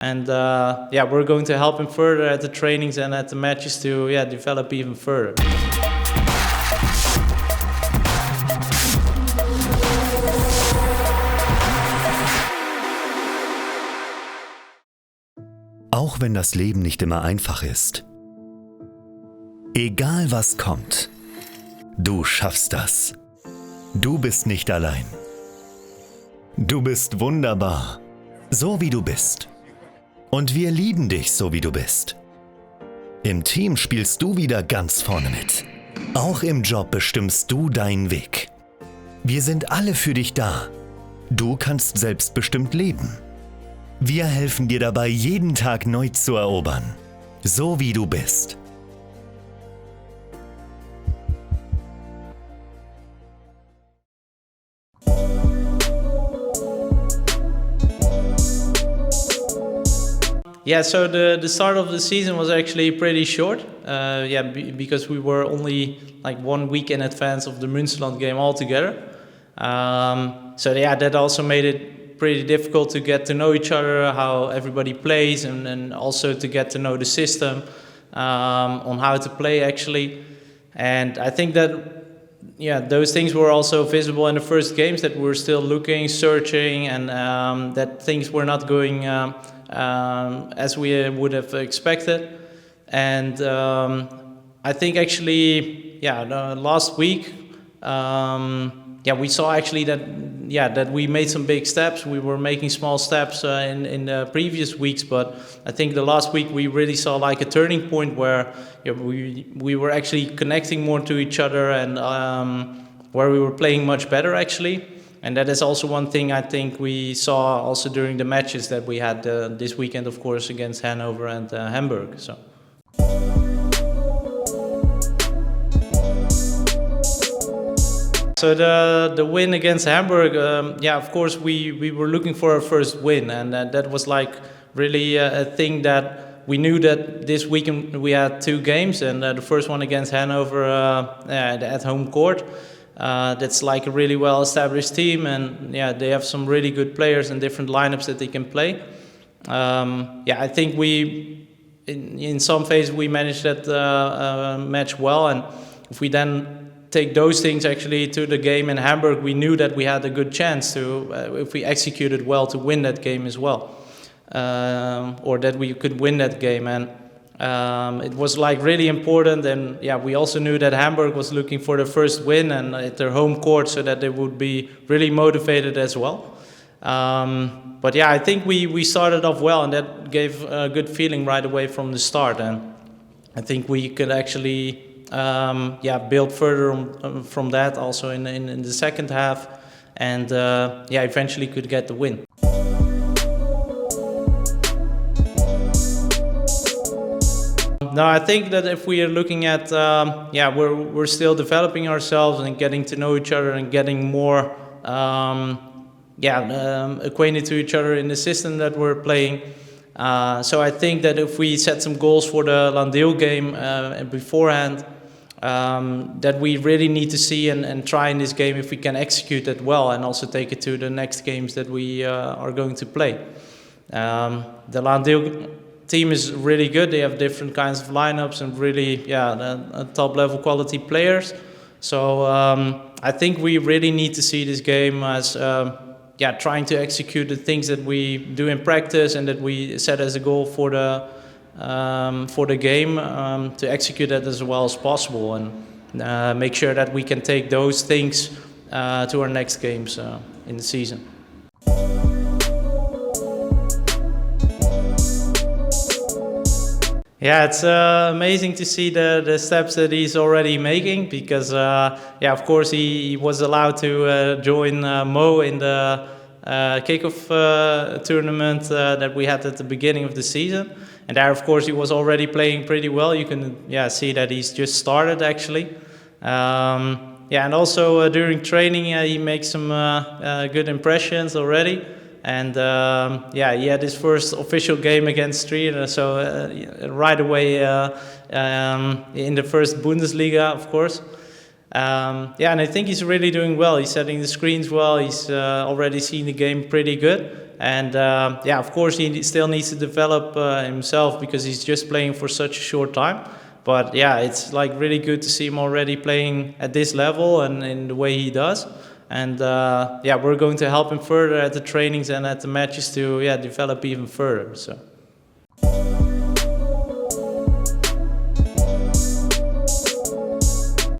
And we're going to help him further at the trainings and at the matches to develop even further. Auch wenn das Leben nicht immer einfach ist. Egal was kommt, du schaffst das. Du bist nicht allein. Du bist wunderbar, so wie du bist. Und wir lieben dich, so wie du bist. Im Team spielst du wieder ganz vorne mit. Auch im Job bestimmst du deinen Weg. Wir sind alle für dich da. Du kannst selbstbestimmt leben. Wir helfen dir dabei, jeden Tag neu zu erobern, so wie du bist. Yeah, so the start of the season was actually pretty short. Because we were only like 1 week in advance of the Münsterland game altogether. That also made it pretty difficult to get to know each other, how everybody plays, and also to get to know the system on how to play actually. And I think that those things were also visible in the first games, that we're still looking, searching, and that things were not going as we would have expected. And I think actually, last week, we saw actually that we made some big steps. We were making small steps in the previous weeks, but I think the last week we really saw like a turning point where we were actually connecting more to each other, and where we were playing much better actually. And that is also one thing I think we saw also during the matches that we had this weekend, of course, against Hanover and Hamburg. So the win against Hamburg, of course, we were looking for our first win, and that was like really a thing that we knew that this weekend we had 2 games, and the first one against Hanover at home court. That's like a really well-established team, and they have some really good players and different lineups that they can play. I think in some phases we managed that match well, and if we then take those things actually to the game in Hamburg, we knew that we had a good chance to, if we executed well, to win that game as well, or that we could win that game. And it was like really important, and we also knew that Hamburg was looking for the first win and at their home court, so that they would be really motivated as well. I think we started off well, and that gave a good feeling right away from the start, and I think we could actually build further from that also in the second half, and eventually could get the win. No, I think that if we are looking at, we're still developing ourselves and getting to know each other and getting more acquainted to each other in the system that we're playing. So I think that if we set some goals for the Lahn-Dill game beforehand, that we really need to see and try in this game if we can execute that well, and also take it to the next games that we are going to play. The Lahn-Dill team is really good. They have different kinds of lineups and really top level quality players. So I think we really need to see this game as trying to execute the things that we do in practice and that we set as a goal for the game, to execute that as well as possible, and make sure that we can take those things to our next games in the season. Yeah, it's amazing to see the steps that he's already making, because of course he was allowed to join Mo in the kickoff tournament that we had at the beginning of the season, and there of course he was already playing pretty well. You can see that he's just started actually, and also during training he makes some good impressions already. And he had his first official game against Stern, so right away in the first Bundesliga, of course. And I think he's really doing well. He's setting the screens well. He's already seen the game pretty good. And of course, he still needs to develop himself because he's just playing for such a short time. But yeah, it's like really good to see him already playing at this level and in the way he does. And we're going to help him further at the trainings and at the matches to develop even further. So.